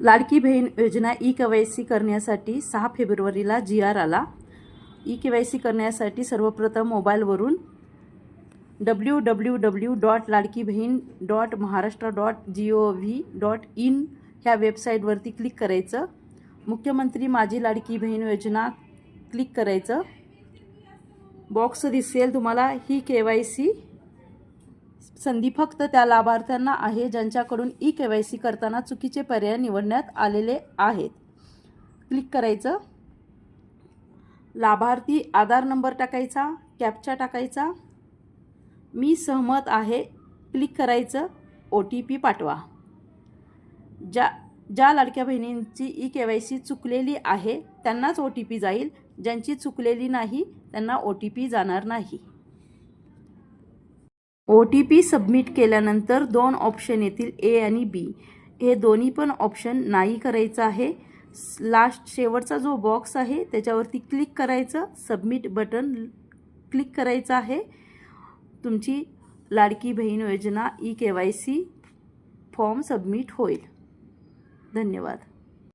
लाडकी बहीण योजना ई-KYC करण्यासाठी 6 फेब्रुवारीला GR आला। ई-KYC करण्यासाठी सर्वप्रथम मोबाईलवरून www.ladkibehin.maharashtra.gov.in ह्या वेबसाईटवरती क्लिक करायचं। मुख्यमंत्री माझी लाडकी बहीण योजना क्लिक करायचं। बॉक्स दिसेल तुम्हाला। ही KYC संधी फक्त त्या लाभार्थ्यांना आहे ज्यांच्याकडून ई-KYC करताना चुकीचे पर्याय निवडण्यात आलेले आहेत। क्लिक करायचं। लाभार्थी आधार नंबर टाकायचा, कॅप्चा टाकायचा, मी सहमत आहे क्लिक करायचं, OTP पाठवा। ज्या लाडक्या बहिणींची ई-KYC चुकलेली आहे त्यांनाच OTP जाईल, ज्यांची चुकलेली नाही त्यांना OTP जाणार नाही। OTP सबमिट केल्यानंतर 2 ऑप्शन येतील, A आणि B। हे दोन्ही पण ऑप्शन नाही करायचं आहे। शेवटचा जो बॉक्स आहे त्याच्यावरती क्लिक करायचं, सबमिट बटन क्लिक करायचं आहे। तुमची लाडकी बहीण योजना ई-KYC फॉर्म सबमिट होईल। धन्यवाद।